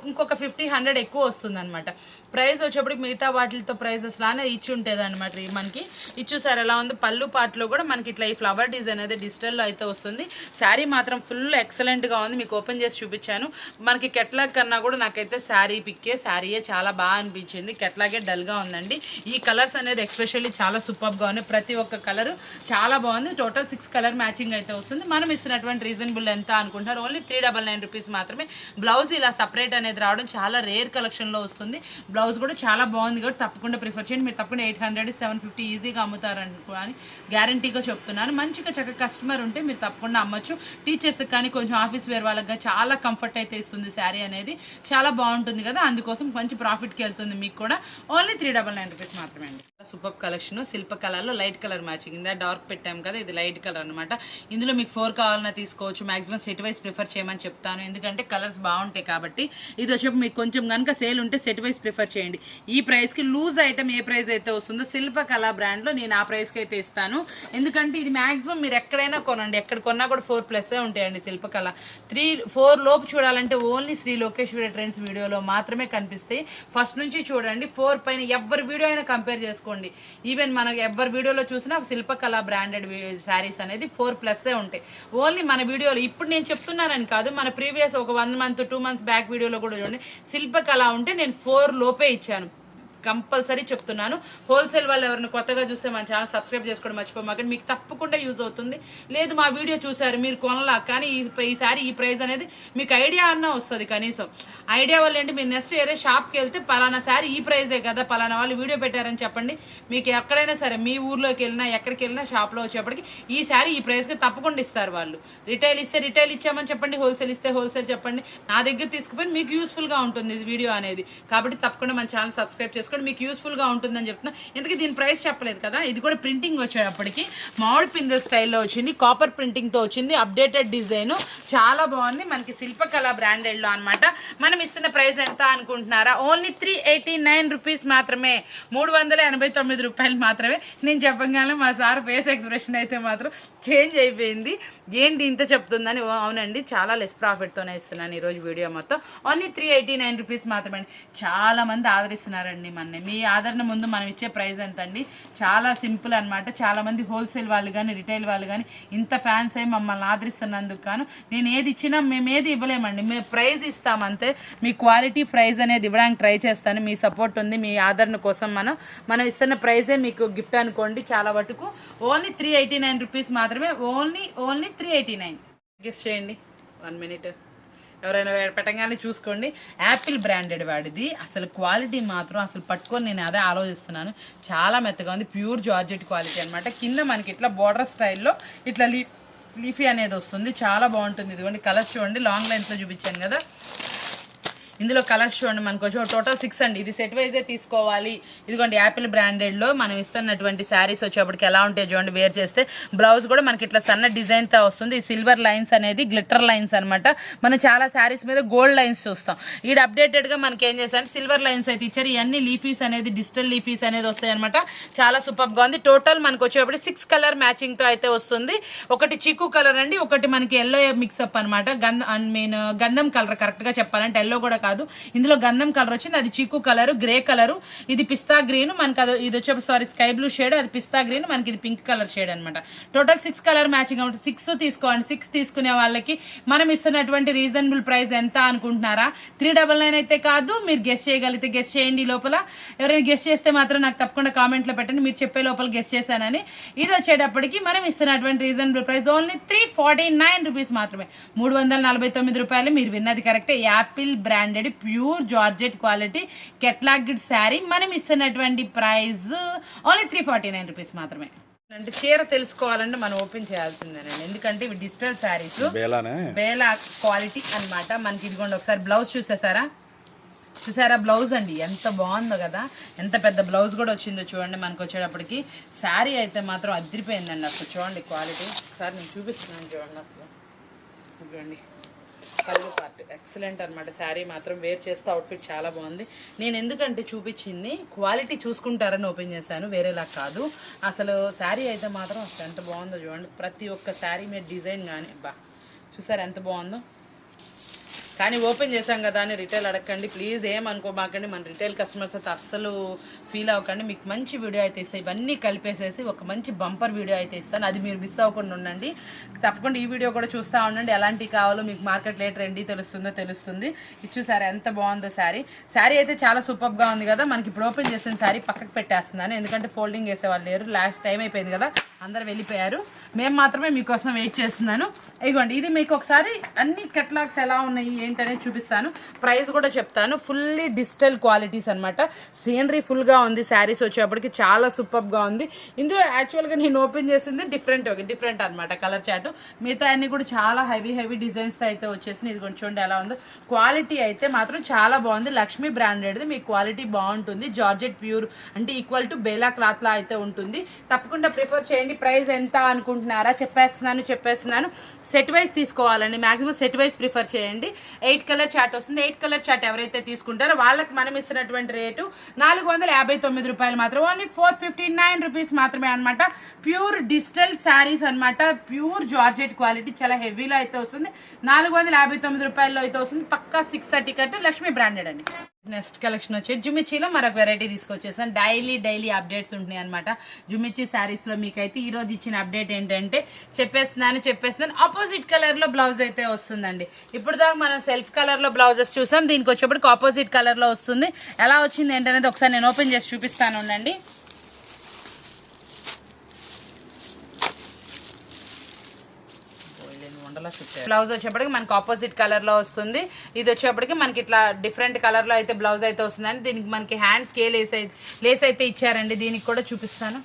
ఇంకొక 50-100 ఎక్కువ వస్తుంది అనమాట. ప్రైస్ వచ్చేప్పటికి మిగతా వాటితో ప్రైజెస్ లానే ఇచ్చి ఉంటుంది అనమాట. మనకి ఇచ్చేసారు ఎలా ఉంది. పళ్ళు పాటలో కూడా మనకి ఇట్లా ఈ ఫ్లవర్ డిజైన్ అయితే డిజిటల్లో అయితే వస్తుంది. శారీ మాత్రం ఫుల్ ఎక్సలెంట్ గా ఉంది. మీకు ఓపెన్ చేసి చూపించాను. మనకి కెట్లాగ్ కన్నా కూడా నాకైతే శారీయే చాలా బాగా అనిపించింది. కెట్లాగే డల్ గా ఉందండి. ఈ కలర్స్ అనేది ఎక్స్పెషల్లీ చాలా సూపర్ గా ఉన్నాయి. ప్రతి ఒక్క కలర్ చాలా బాగుంది. టోటల్ 6 కలర్ మ్యాచింగ్ అయితే వస్తుంది. మనం ఇస్తున్నటువంటి రీజనబుల్ ఎంత అనుకుంటారు, ఓన్లీ 399 రూపీస్ మాత్రమే. బ్లౌజ్ ఇలా సపరేట్ అనేది రావడం చాలా రేర్ కలెక్షన్ లో వస్తుంది. బ్లౌజ్ కూడా చాలా బాగుంది కాబట్టి తప్పకుండా ప్రిఫర్ చేయండి. మీరు తప్పకుండా 800-750 ఈజీగా అమ్ముతారనుకో అని గ్యారంటీగా చెప్తున్నాను. మంచిగా చక్కగా కస్టమర్ ఉంటే మీరు తప్పకుండా అమ్మచ్చు. టీచర్స్ కానీ కొంచెం ఆఫీస్ వేర్ వాళ్ళకి చాలా కంఫర్ట్ అయితే ఇస్తుంది. శారీ అనేది చాలా బాగుంటుంది కదా, అందుకోసం మంచి ప్రాఫిట్కి వెళ్తుంది మీకు కూడా. ఓన్లీ 399 రూపీస్ మాత్రమే అండి. సూపర్ కలెక్షన్ శిల్ప కలర్లో లైట్ కలర్ మ్యాచింగ్. ఇందా డార్క్ పెట్టాం కదా, ఇది లైట్ కలర్ అనమాట. ఇందులో మీకు 4 కావాలన్నా తీసుకోవచ్చు. మాక్సిమం సెట్ వైజ్ ప్రిఫర్ చేయమని చెప్తాను, ఎందుకంటే కలర్స్ బాగుంటాయి కాబట్టి. ఇది వచ్చేప్పుడు మీకు కొంచెం కనుక సేల్ ఉంటే సెట్ వైజ్ ప్రిఫర్ చేయండి. ఈ ప్రైస్కి లూజ్ ఐటమ్ ఏ ప్రైస్ అయితే వస్తుందో శిల్ప కళ బ్రాండ్లో నేను ఆ ప్రైస్కి అయితే ఇస్తాను. ఎందుకంటే ఇది మాక్సిమం మీరు ఎక్కడైనా కొనండి, ఎక్కడ కొన్నా కూడా 4+ ఉంటాయండి. శిల్పకళ 3-4 లోపు చూడాలంటే ఓన్లీ శ్రీ లోకేశ్వరి ట్రెండ్స్ వీడియోలో మాత్రమే కనిపిస్తాయి. ఫస్ట్ నుంచి చూడండి, 4 పైన ఎవరి వీడియో అయినా కంపేర్ చేసుకోండి. ఈవెన్ మనకి ఎవరి వీడియోలో చూసినా శిల్పకళ బ్రాండెడ్ శారీస్ అనేది 4+ ఉంటాయి. ఓన్లీ మన వీడియోలో ఇప్పుడు నేను చెప్తున్నానని కాదు, మన ప్రీవియస్ ఒక 1 month 2 months బ్యాక్ వీడియోలో కూడా చూడండి, శిల్పకళ ఉంటే నేను 4 లోపే ఇచ్చాను. కంపల్సరీ చెప్తున్నాను. హోల్సేల్ వాళ్ళు ఎవరైనా కొత్తగా చూస్తే మన ఛానల్ సబ్స్క్రైబ్ చేసుకోవడం మర్చిపోమాకండి, మీకు తప్పకుండా యూజ్ అవుతుంది. లేదు మా వీడియో చూసారు మీరు కొనలా, కానీ ఈసారి ఈ ప్రైస్ అనేది మీకు ఐడియా అన్నా వస్తుంది. కనీసం ఐడియా వల్ల ఏంటి, మీరు నెక్స్ట్ వేరే షాప్కి వెళ్తే పలానా శారీ ఈ ప్రైజే కదా, పలానా వాళ్ళు వీడియో పెట్టారని చెప్పండి. మీకు ఎక్కడైనా సరే మీ ఊర్లోకి వెళ్ళినా ఎక్కడికి వెళ్ళినా షాప్లో వచ్చేప్పటికి ఈ శారీ ఈ ప్రైస్కి తప్పకుండా ఇస్తారు వాళ్ళు. రిటైల్ ఇస్తే రిటైల్ ఇచ్చామని చెప్పండి, హోల్సేల్ ఇస్తే హోల్సేల్ చెప్పండి. నా దగ్గర తీసుకుపోయి మీకు యూస్ఫుల్గా ఉంటుంది వీడియో అనేది. కాబట్టి తప్పకుండా మన ఛానల్ సబ్స్క్రైబ్ చేసుకోండి, మీకు యూస్ఫుల్ గా ఉంటుందని చెప్తున్నా. ఎందుకంటే దీని ప్రైస్ చెప్పలేదు కదా. ఇది కూడా ప్రింటింగ్ వచ్చేటప్పటికి మామిడి పిందెల స్టైల్లో వచ్చింది, కాపర్ ప్రింటింగ్ తో వచ్చింది, అప్డేటెడ్ డిజైన్ చాలా బాగుంది. మనకి శిల్పకళ బ్రాండెడ్ లో అనమాట. మనం ఇస్తున్న ప్రైస్ ఎంత అనుకుంటున్నారా, ఓన్లీ 389 రూపీస్ మాత్రమే, 389 రూపాయలు మాత్రమే. నేను చెప్పగానే మా సార్ ఫేస్ ఎక్స్ప్రెషన్ అయితే మాత్రం చేంజ్ అయిపోయింది. ఏంటి ఇంత చెప్తుందని. అవునండి, చాలా లెస్ ప్రాఫిట్తోనే ఇస్తున్నాను ఈరోజు వీడియో మొత్తం. ఓన్లీ 389 రూపీస్ మాత్రమే. చాలా మంది ఆదరిస్తున్నారండి మన. మీ ఆదరణ ముందు మనం ఇచ్చే ప్రైస్ ఎంత అండి, చాలా సింపుల్ అనమాట. చాలా మంది హోల్సేల్ వాళ్ళు కానీ రిటైల్ వాళ్ళు కానీ ఇంత ఫ్యాన్స్ అయ్యి మమ్మల్ని ఆదరిస్తున్నందుకు కాను. నేను ఏది ఇచ్చినా మేము ఏది ఇవ్వలేమండి, మేము ప్రైజ్ ఇస్తామంతే. మీ క్వాలిటీ ప్రైజ్ అనేది ఇవ్వడానికి ట్రై చేస్తాను. మీ సపోర్ట్ ఉంది, మీ ఆదరణ కోసం మనం ఇస్తున్న ప్రైజే మీకు గిఫ్ట్ అనుకోండి. చాలా వరకు ఓన్లీ 389 రూపీస్ మాత్రమే, ఓన్లీ 389. గెస్ చేయండి 1 minute. ఎవరైనా పెట్టగానే చూసుకోండి. యాపిల్ బ్రాండెడ్ వాడిది. అసలు క్వాలిటీ మాత్రం అసలు పట్టుకొని నేను అదే ఆలోచిస్తున్నాను. చాలా మెత్తగా ఉంది. ప్యూర్ జార్జెట్ క్వాలిటీ అనమాట. కింద మనకి ఇట్లా బోర్డర్ స్టైల్లో ఇట్లా లీఫీ అనేది వస్తుంది. చాలా బాగుంటుంది. ఇదిగోండి కలర్స్ చూడండి. లాంగ్ లెన్స్లో చూపించాను కదా, ఇందులో కలర్స్ చూడండి. మనకు వచ్చి టోటల్ 6 అండి. ఇది సెట్ వైజే తీసుకోవాలి. ఇదిగోండి యాపిల్ బ్రాండెడ్లో మనం ఇస్తున్నటువంటి శారీస్ వచ్చేప్పటికి ఎలా ఉంటాయి చూడండి. వేర్ చేస్తే బ్లౌజ్ కూడా మనకి ఇట్లా సన్న డిజైన్తో వస్తుంది. ఈ సిల్వర్ లైన్స్ అనేది గ్లిటర్ లైన్స్ అనమాట. మనం చాలా శారీస్ మీద గోల్డ్ లైన్స్ చూస్తాం. ఈ అప్డేటెడ్గా మనకి ఏం చేశారంటే సిల్వర్ లైన్స్ అయితే ఇచ్చారు. ఇవన్నీ లీఫీస్ అనేది డిజిటల్ లీఫీస్ అనేది వస్తాయి అనమాట. చాలా సూపర్గా ఉంది. టోటల్ మనకు వచ్చేప్పటికి 6 కలర్ మ్యాచింగ్తో అయితే వస్తుంది. ఒకటి చిక్కు కలర్ అండి, ఒకటి మనకి ఎల్లో మిక్సప్ అనమాట. గంధం కలర్ కరెక్ట్గా చెప్పాలంటే ఎల్లో కూడా కాదు, ఇందులో గంధం కలర్ వచ్చింది. అది చీకు కలర్, గ్రే కలర్, ఇది పిస్తా గ్రీన్ మనకి. అది ఇది వచ్చే స్కై బ్లూ షేడ్, అది పిస్తా గ్రీన్ మనకి. ఇది పింక్ కలర్ షేడ్ అనమాట. టోటల్ 6 కలర్ మ్యాచింగ్ ఉంటుంది. 6 తీసుకోండి. 6 తీసుకునే వాళ్ళకి మనం ఇస్తున్నటువంటి రీజనబుల్ ప్రైస్ ఎంత అనుకుంటున్నారా? 399 అయితే కాదు. మీరు గెస్ చేయగలిగితే గెస్ చేయండి. లోపల ఎవరైనా గెస్ చేస్తే మాత్రం నాకు తప్పకుండా కామెంట్లో పెట్టండి, మీరు చెప్పే లోపల గెస్ చేశానని. ఇది వచ్చేటప్పటికి మనం ఇస్తున్నటువంటి రీజనబుల్ ప్రైస్ ఓన్లీ 349 రూపీస్ మాత్రమే. 349 రూపాయలు. మీరు విన్నది కరెక్టే. Apple branded pure georgette quality కెట్లాగిడ్ శారీ. మనం ఇస్తున్నటువంటి ప్రైస్ ఓన్లీ 349 రూపీస్ మాత్రమే. అంటే చీర తెలుసుకోవాలంటే మనం ఓపెన్ చేయాల్సిందేనండి, ఎందుకంటే ఇవి డిజిటల్ శారీస్, బేలా క్వాలిటీ అనమాట. మనకి ఇదిగోండి ఒకసారి బ్లౌజ్ చూసారా బ్లౌజ్ అండి ఎంత బాగుందో కదా. ఎంత పెద్ద బ్లౌజ్ కూడా వచ్చిందో చూడండి. మనకు వచ్చేటప్పటికి శారీ అయితే మాత్రం అదిరిపోయిందండి అసలు. చూడండి క్వాలిటీ ఒకసారి నేను చూపిస్తున్నాను చూడండి. అసలు చూడండి పళ్ళు పార్ట్ ఎక్సలెంట్ అనమాట. శారీ మాత్రం వేర్ చేస్తే అవుట్ఫిట్ చాలా బాగుంది. నేను ఎందుకంటే చూపించింది క్వాలిటీ చూసుకుంటారని ఓపెన్ చేశాను, వేరేలా కాదు. అసలు శారీ అయితే మాత్రం అసలు ఎంత బాగుందో చూడండి. ప్రతి ఒక్క శారీ మీద డిజైన్ కానీ చూసారు ఎంత బాగుందో. కానీ ఓపెన్ చేశాం కదా అని రిటైల్ అడగండి ప్లీజ్, ఏమనుకోమాకండి. మన రిటైల్ కస్టమర్స్ అయితే అస్సలు ఫీల్ అవ్వకండి. మీకు మంచి వీడియో అయితే ఇస్తాను. ఇవన్నీ కలిపేసేసి ఒక మంచి బంపర్ వీడియో అయితే ఇస్తాను, అది మీరు మిస్ అవ్వకుండా ఉండండి. తప్పకుండా ఈ వీడియో కూడా చూస్తూ ఉండండి. ఎలాంటివి కావాలో మీకు మార్కెట్లో ఏ ట్రెండీ తెలుస్తుంది. ఇది చూసారా ఎంత బాగుందో శారీ. శారీ అయితే చాలా సూపర్గా ఉంది కదా. మనకి ఇప్పుడు ఓపెన్ చేసిన శారీ పక్కకు పెట్టేస్తున్నాను, ఎందుకంటే ఫోల్డింగ్ చేసేవాళ్ళు లేరు. లాస్ట్ టైం అయిపోయింది కదా, అందరు వెళ్ళిపోయారు. మేము మాత్రమే మీకోసం వెయిట్ చేస్తున్నాను. ఇదిగోండి ఇది మీకు ఒకసారి అన్ని కెటలాగ్స్ ఎలా ఉన్నాయి ఏంటనేది చూపిస్తాను. ప్రైస్ కూడా చెప్తాను. ఫుల్లీ డిజిటల్ క్వాలిటీస్ అనమాట. సీనరీ ఫుల్గా ఉంది. శారీస్ వచ్చేప్పటికి చాలా సూపర్గా ఉంది. ఇందులో యాక్చువల్గా నేను ఓపెన్ చేసింది డిఫరెంట్ అనమాట కలర్ చాట్. మిగతా అన్ని కూడా చాలా హెవీ డిజైన్స్తో అయితే వచ్చేసింది. ఇది చూడండి ఎలా ఉందో. క్వాలిటీ అయితే మాత్రం చాలా బాగుంది. లక్ష్మీ బ్రాండెడ్ది. మీకు క్వాలిటీ బాగుంటుంది. జార్జెట్ ప్యూర్ అంటే ఈక్వల్ టు బేలా క్లాత్ లా అయితే ఉంటుంది. తప్పకుండా ప్రిఫర్ చేయండి. ప్రైస్ ఎంత అనుకుంటున్నారా? చెప్పేస్తున్నాను. సెట్ వైజ్ తీసుకోవాలండి. మాక్సిమం సెట్ వైజ్ ప్రిఫర్ చేయండి. 8 కలర్ చార్ట్ వస్తుంది. 8 కలర్ చార్ట్ ఎవరైతే తీసుకుంటారో వాళ్ళకి మనం ఇస్తున్నటువంటి రేటు 459 రూపాయలు మాత్రం. ఓన్లీ 459 రూపీస్ మాత్రమే అనమాట. ప్యూర్ డిజిటల్ శారీస్ అనమాట. ప్యూర్ జార్జెట్ క్వాలిటీ చాలా హెవీలో అయితే వస్తుంది. 459 రూపాయల్లో అయితే వస్తుంది. పక్కా 630 కట్. లక్ష్మీ బ్రాండెడ్ అండి. నెక్స్ట్ కలెక్షన్ వచ్చి జుమిచ్చిలో మరొక వెరైటీ తీసుకొచ్చేసాను. డైలీ అప్డేట్స్ ఉంటున్నాయి అనమాట జుమిచ్చి శారీస్ లో. మీకైతే ఈ రోజు ఇచ్చిన అప్డేట్ ఏంటంటే చెప్పేస్తున్నాను. ఆపోజిట్ కలర్ లో బ్లౌజ్ అయితే వస్తుందండి. ఇప్పుడు దాకా మనం సెల్ఫ్ కలర్ లో బ్లౌజెస్ చూసాం. దీనికి వచ్చేప్పటికి ఆపోజిట్ కలర్ లో వస్తుంది. ఎలా వచ్చింది ఏంటనేది ఒకసారి నేను ఓపెన్ చేసి చూపిస్తాను ఉండండి. బ్లౌజ్ వచ్చేప్పటికి మనకి ఆపోజిట్ కలర్ లో వస్తుంది. ఇది వచ్చేప్పటికి మనకి ఇట్లా డిఫరెంట్ కలర్ లో అయితే బ్లౌజ్ అయితే వస్తుందండి. దీనికి మనకి హ్యాండ్స్ కే లేస్ అయితే ఇచ్చారండి. దీనికి కూడా చూపిస్తాను.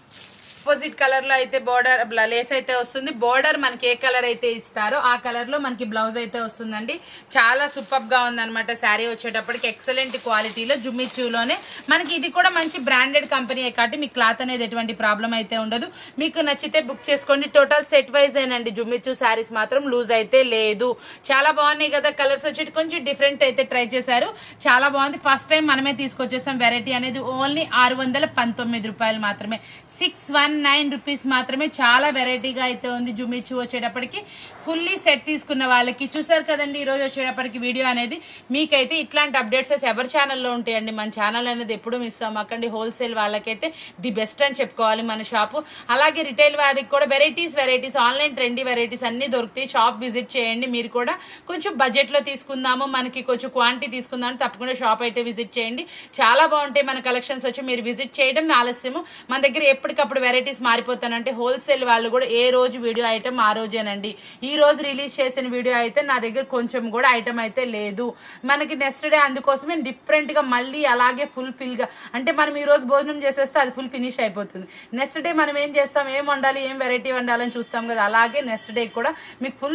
ఆపోజిట్ కలర్ లో అయితే బోర్డర్ లేస్ అయితే వస్తుంది. బోర్డర్ మనకి ఏ కలర్ అయితే ఇస్తారో ఆ కలర్ లో మనకి బ్లౌజ్ అయితే వస్తుందండి. చాలా సూపర్ గా ఉందన్నమాట శారీ వచ్చేటప్పటికి. ఎక్సలెంట్ క్వాలిటీలో జుమిచ్చులోనే మనకి. ఇది కూడా మంచి బ్రాండెడ్ కంపెనీ కాబట్టి మీకు క్లాత్ అనేది ఎటువంటి ప్రాబ్లం అయితే ఉండదు. మీకు నచ్చితే బుక్ చేసుకోండి. టోటల్ సెట్ వైజ్ ఏనండి జుమిచ్చు శారీస్ మాత్రం లూజ్ అయితే లేదు. చాలా బాగున్నాయి కదా. కలర్స్ వచ్చి కొంచెం డిఫరెంట్ అయితే ట్రై చేశారు. చాలా బాగుంది. ఫస్ట్ టైం మనమే తీసుకొచ్చేసాం. వెరైటీ అనేది ఓన్లీ 619 రూపాయలు మాత్రమే. 619 రూపీస్ మాత్రమే. చాలా వెరైటీగా అయితే ఉంది జుమిచ్చు వచ్చేటప్పటికి. ఫుల్లీ సెట్ తీసుకున్న వాళ్ళకి చూసారు కదండి. ఈరోజు వచ్చేటప్పటికి వీడియో అనేది మీకైతే ఇట్లాంటి అప్డేట్స్ ఎవరి ఛానల్లో ఉంటాయండి. మన ఛానల్ అనేది ఎప్పుడు మిస్ అవ్వకండి. హోల్సేల్ వాళ్ళకైతే ది బెస్ట్ అని చెప్పుకోవాలి మన షాపు. అలాగే రిటైల్ వారికి కూడా వెరైటీస్ ఆన్లైన్ ట్రెండీ వెరైటీస్ అన్ని దొరుకుతాయి. షాప్ విజిట్ చేయండి. మీరు కూడా కొంచెం బడ్జెట్ లో తీసుకుందాము, మనకి కొంచెం క్వాంటిటీ తీసుకుందాము, తప్పకుండా షాప్ అయితే విజిట్ చేయండి. చాలా బాగుంటాయి మన కలెక్షన్స్ వచ్చి. మీరు విజిట్ చేయడం ఆలస్యము. మన దగ్గర ఎప్పటికప్పుడు వెరైటీ వెరైటీస్ మారిపోతానంటే హోల్సేల్ వాళ్ళు కూడా ఏ రోజు వీడియో ఐటమ్ ఆ రోజేనండి. ఈ రోజు రిలీజ్ చేసిన వీడియో అయితే నా దగ్గర కొంచెం కూడా ఐటమ్ అయితే లేదు. మనకి నెక్స్ట్ డే అందుకోసమే డిఫరెంట్ గా మళ్ళీ అలాగే ఫుల్ గా, అంటే మనం ఈ రోజు భోజనం చేసేస్తే అది ఫుల్ ఫినిష్ అయిపోతుంది. నెక్స్ట్ డే మనం ఏం చేస్తాం, ఏం వండాలి, ఏం వెరైటీ వండాలని చూస్తాం కదా, అలాగే నెక్స్ట్ డే కూడా మీకు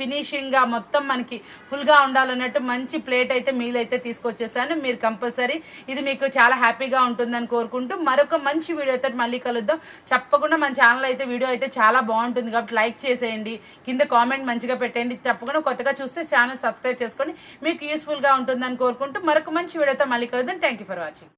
ఫినిషింగ్ గా మొత్తం మనకి ఫుల్ గా ఉండాలన్నట్టు మంచి ప్లేట్ అయితే మీల్ అయితే తీసుకొచ్చేసాను. మీరు కంపల్సరీ ఇది మీకు చాలా హ్యాపీగా ఉంటుందని కోరుకుంటూ మరొక మంచి వీడియోతో మళ్ళీ కలుద్దాం. తప్పకుండా మన ఛానల్ అయితే వీడియో అయితే చాలా బాగుంటుంది కాబట్టి లైక్ చేసేయండి, కింద కామెంట్ మంచిగా పెట్టండి. తప్పకుండా కొత్తగా చూస్తే ఛానల్ సబ్స్క్రైబ్ చేసుకోండి. మీకు యూస్ఫుల్ గా ఉంటుందని కోరుకుంటూ మరొక మంచి వీడియోతో మళ్ళీ కలుద్దాం. Thank you for watching.